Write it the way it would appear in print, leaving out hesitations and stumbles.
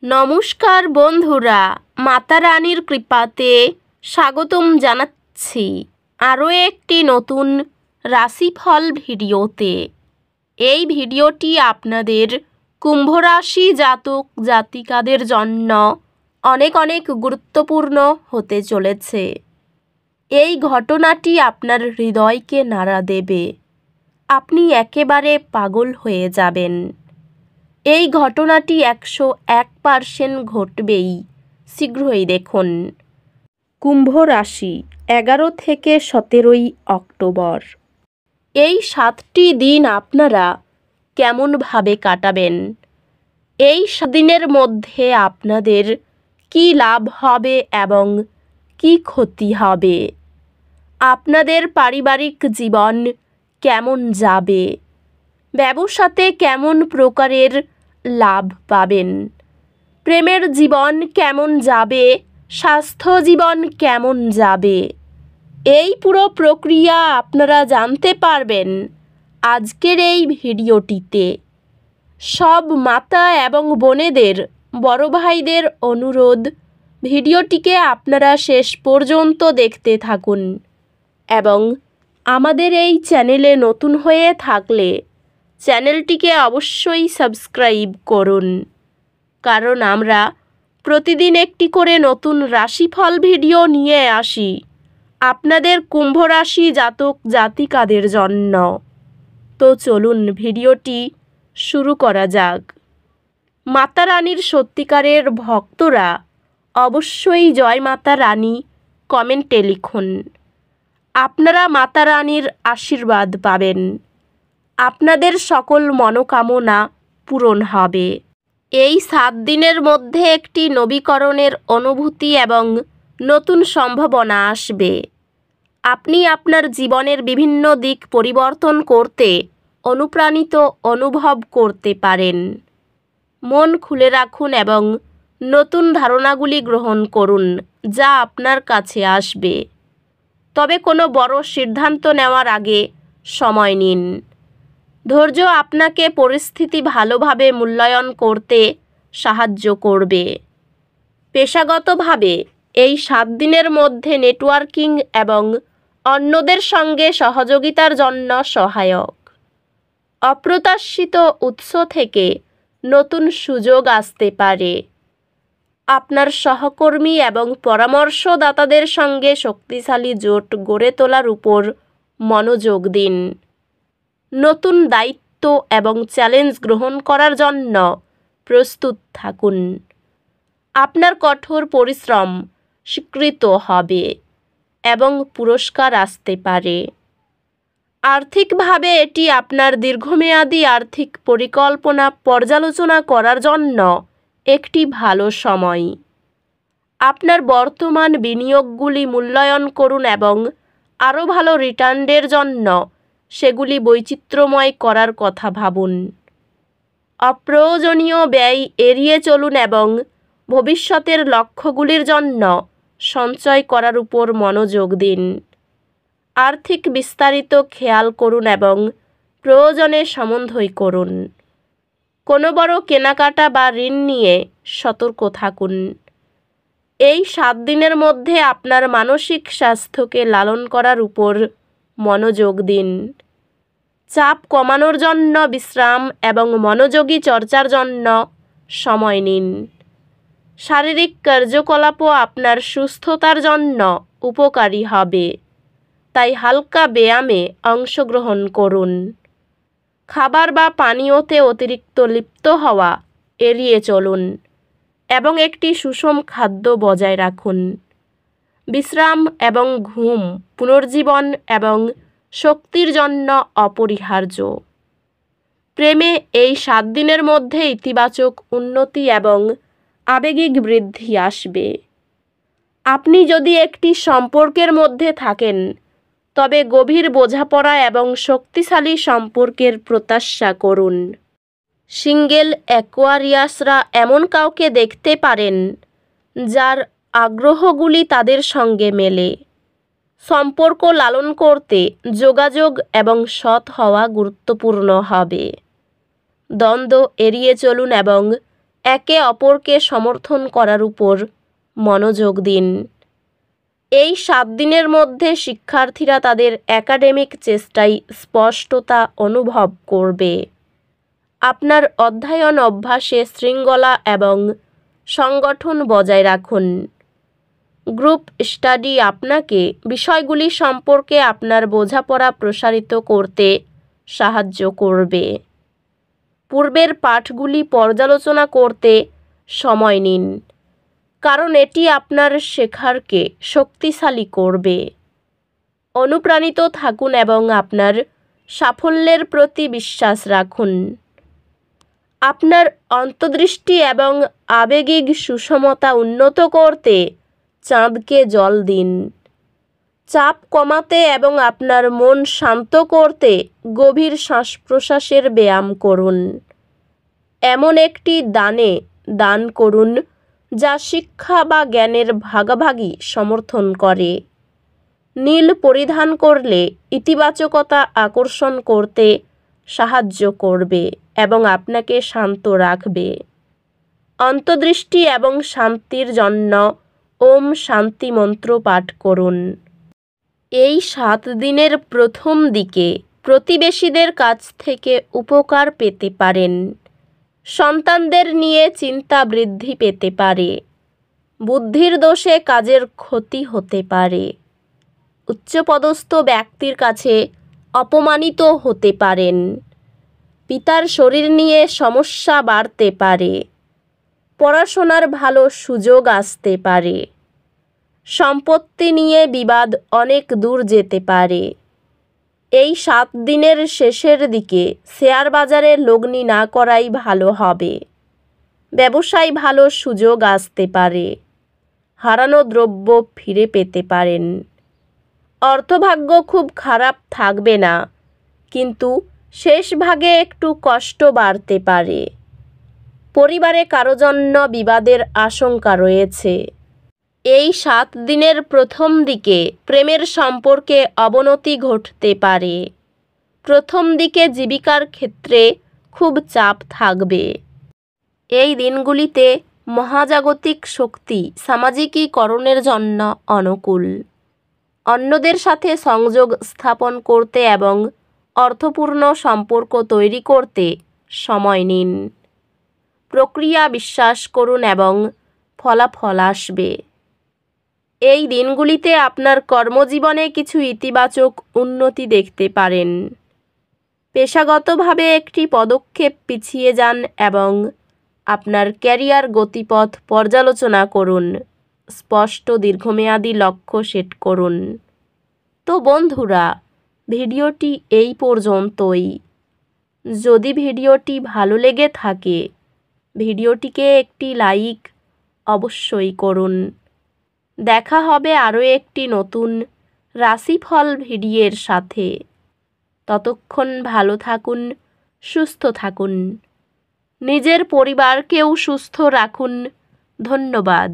নমস্কার বন্ধুরা, মাতা রানীর কৃপাতে স্বাগতম জানাচ্ছি আরও একটি নতুন রাশিফল ভিডিওতে। এই ভিডিওটি আপনাদের কুম্ভ রাশি জাতক জাতিকাদের জন্য অনেক অনেক গুরুত্বপূর্ণ হতে চলেছে। এই ঘটনাটি আপনার হৃদয়কে নাড়া দেবে, আপনি একেবারে পাগল হয়ে যাবেন। এই ঘটনাটি 101% ঘটবেই, শীঘ্রই দেখুন। কুম্ভ রাশি 11 থেকে 17 অক্টোবর। এই 7টি দিন আপনারা কেমনভাবে কাটাবেন? এই দিনের মধ্যে আপনাদের কি লাভ হবে এবং কি ক্ষতি হবে? আপনাদের পারিবারিক জীবন কেমন যাবে? ব্যবসাতে কেমন প্রকারের লাভ পাবেন? প্রেমের জীবন কেমন যাবে? স্বাস্থ্য জীবন কেমন যাবে? এই পুরো প্রক্রিয়া আপনারা জানতে পারবেন আজকের এই ভিডিওটিতে। সব মাতা এবং বোনেদের, বড় ভাইদের অনুরোধ, ভিডিওটিকে আপনারা শেষ পর্যন্ত দেখতে থাকুন এবং আমাদের এই চ্যানেলে নতুন হয়ে থাকলে চ্যানেলটিকে অবশ্যই সাবস্ক্রাইব করুন, কারণ আমরা প্রতিদিন একটি করে নতুন রাশিফল ভিডিও নিয়ে আসি আপনাদের কুম্ভ রাশি জাতক জাতিকাদের জন্য। তো চলুন ভিডিওটি শুরু করা যাক। মাতা রানীর সত্যিকারের ভক্তরা অবশ্যই জয় মাতা রানী কমেন্টে লিখুন। আপনারা মাতা রানীর আশীর্বাদ পাবেন, আপনাদের সকল মনোকামনা পূরণ হবে। এই 7 দিনের মধ্যে একটি নবীকরণের অনুভূতি এবং নতুন সম্ভাবনা আসবে। আপনি আপনার জীবনের বিভিন্ন দিক পরিবর্তন করতে অনুপ্রাণিত অনুভব করতে পারেন। মন খুলে রাখুন এবং নতুন ধারণাগুলি গ্রহণ করুন যা আপনার কাছে আসবে। তবে কোনো বড় সিদ্ধান্ত নেওয়ার আগে সময় নিন। ধৈর্য আপনাকে পরিস্থিতি ভালোভাবে মূল্যায়ন করতে সাহায্য করবে। পেশাগতভাবে এই 7 দিনের মধ্যে নেটওয়ার্কিং এবং অন্যদের সঙ্গে সহযোগিতার জন্য সহায়ক। অপ্রত্যাশিত উৎস থেকে নতুন সুযোগ আসতে পারে। আপনার সহকর্মী এবং পরামর্শদাতাদের সঙ্গে শক্তিশালী জোট গড়ে তোলার উপর মনোযোগ দিন। নতুন দায়িত্ব এবং চ্যালেঞ্জ গ্রহণ করার জন্য প্রস্তুত থাকুন। আপনার কঠোর পরিশ্রম স্বীকৃত হবে এবং পুরস্কার আসতে পারে। আর্থিকভাবে এটি আপনার দীর্ঘমেয়াদী আর্থিক পরিকল্পনা পর্যালোচনা করার জন্য একটি ভালো সময়। আপনার বর্তমান বিনিয়োগগুলি মূল্যায়ন করুন এবং আরও ভালো রিটার্নের জন্য সেগুলি বৈচিত্র্যময় করার কথা ভাবুন। অপ্রয়োজনীয় ব্যয় এড়িয়ে চলুন এবং ভবিষ্যতের লক্ষ্যগুলির জন্য সঞ্চয় করার উপর মনোযোগ দিন। আর্থিক বিস্তারিত খেয়াল করুন এবং প্রয়োজনে সমন্বয় করুন। কোনো বড় কেনাকাটা বা ঋণ নিয়ে সতর্ক থাকুন। এই 7 দিনের মধ্যে আপনার মানসিক স্বাস্থ্যকে লালন করার উপর মনোযোগ দিন। চাপ কমানোর জন্য বিশ্রাম এবং মনোযোগী চর্চার জন্য সময় নিন। শারীরিক কার্যকলাপও আপনার সুস্থতার জন্য উপকারী হবে, তাই হালকা ব্যায়ামে অংশগ্রহণ করুন। খাবার বা পানীয়তে অতিরিক্ত লিপ্ত হওয়া এড়িয়ে চলুন এবং একটি সুষম খাদ্য বজায় রাখুন। বিশ্রাম এবং ঘুম পুনর্জীবন এবং শক্তির জন্য অপরিহার্য। প্রেমে এই 7 দিনের মধ্যে ইতিবাচক উন্নতি এবং আবেগিক বৃদ্ধি আসবে। আপনি যদি একটি সম্পর্কের মধ্যে থাকেন তবে গভীর বোঝাপড়া এবং শক্তিশালী সম্পর্কের প্রত্যাশা করুন। সিঙ্গেল অ্যাকোয়ারিয়াসরা এমন কাউকে দেখতে পারেন যার আগ্রহগুলি তাদের সঙ্গে মেলে। সম্পর্ক লালন করতে যোগাযোগ এবং সৎ হওয়া গুরুত্বপূর্ণ হবে। দ্বন্দ্ব এড়িয়ে চলুন এবং একে অপরকে সমর্থন করার উপর মনোযোগ দিন। এই 7 দিনের মধ্যে শিক্ষার্থীরা তাদের একাডেমিক চেষ্টায় স্পষ্টতা অনুভব করবে। আপনার অধ্যয়ন অভ্যাসে শৃঙ্খলা এবং সংগঠন বজায় রাখুন। গ্রুপ স্টাডি আপনাকে বিষয়গুলি সম্পর্কে আপনার বোঝাপড়া প্রসারিত করতে সাহায্য করবে। পূর্বের পাঠগুলি পর্যালোচনা করতে সময় নিন, কারণ এটি আপনার শেখারকে শক্তিশালী করবে। অনুপ্রাণিত থাকুন এবং আপনার সাফল্যের প্রতি বিশ্বাস রাখুন। আপনার অন্তর্দৃষ্টি এবং আবেগিক সুষমতা উন্নত করতে চাঁদকে জল দিন। চাপ কমাতে এবং আপনার মন শান্ত করতে গভীর শ্বাস প্রশ্বাসের ব্যায়াম করুন। এমন একটি দান করুন যা শিক্ষা বা জ্ঞানের ভাগাভাগি সমর্থন করে। নীল পরিধান করলে ইতিবাচকতা আকর্ষণ করতে সাহায্য করবে এবং আপনাকে শান্ত রাখবে। অন্তর্দৃষ্টি এবং শান্তির জন্য ওম শান্তি মন্ত্র পাঠ করুন। এই 7 দিনের প্রথম দিকে প্রতিবেশীদের কাছ থেকে উপকার পেতে পারেন। সন্তানদের নিয়ে চিন্তা বৃদ্ধি পেতে পারে। বুদ্ধির দোষে কাজের ক্ষতি হতে পারে। উচ্চপদস্থ ব্যক্তির কাছে অপমানিত হতে পারেন। পিতার শরীর নিয়ে সমস্যা বাড়তে পারে। পড়াশোনার ভালো সুযোগ আসতে পারে। সম্পত্তি নিয়ে বিবাদ অনেক দূর যেতে পারে। এই 7 দিনের শেষের দিকে শেয়ার বাজারে লগ্নি না করাই ভালো হবে। ব্যবসায় ভালো সুযোগ আসতে পারে। হারানো দ্রব্য ফিরে পেতে পারেন। অর্থভাগ্য খুব খারাপ থাকবে না, কিন্তু শেষ ভাগে একটু কষ্ট বাড়তে পারে। পরিবারে কারো জন্য বিবাদের আশঙ্কা রয়েছে। এই 7 দিনের প্রথম দিকে প্রেমের সম্পর্কে অবনতি ঘটতে পারে। প্রথম দিকে জীবিকার ক্ষেত্রে খুব চাপ থাকবে। এই দিনগুলিতে মহাজাগতিক শক্তি সামাজিকীকরণের জন্য অনুকূল। অন্যদের সাথে সংযোগ স্থাপন করতে এবং অর্থপূর্ণ সম্পর্ক তৈরি করতে সময় নিন। প্রক্রিয়া বিশ্বাস করুন এবং ফলাফল আসবে। এই দিনগুলিতে আপনার কর্মজীবনে কিছু ইতিবাচক উন্নতি দেখতে পারেন। পেশাগতভাবে একটি পদক্ষেপ পিছিয়ে যান এবং আপনার ক্যারিয়ার গতিপথ পর্যালোচনা করুন। স্পষ্ট দীর্ঘমেয়াদী লক্ষ্য সেট করুন। তো বন্ধুরা, ভিডিওটি এই পর্যন্তই। যদি ভিডিওটি ভালো লেগে থাকে, ভিডিওটিকে একটি লাইক অবশ্যই করুন। দেখা হবে আরও একটি নতুন রাশিফল ভিডিওর সাথে। ততক্ষণ ভালো থাকুন, সুস্থ থাকুন। নিজের পরিবারকেও সুস্থ রাখুন। ধন্যবাদ।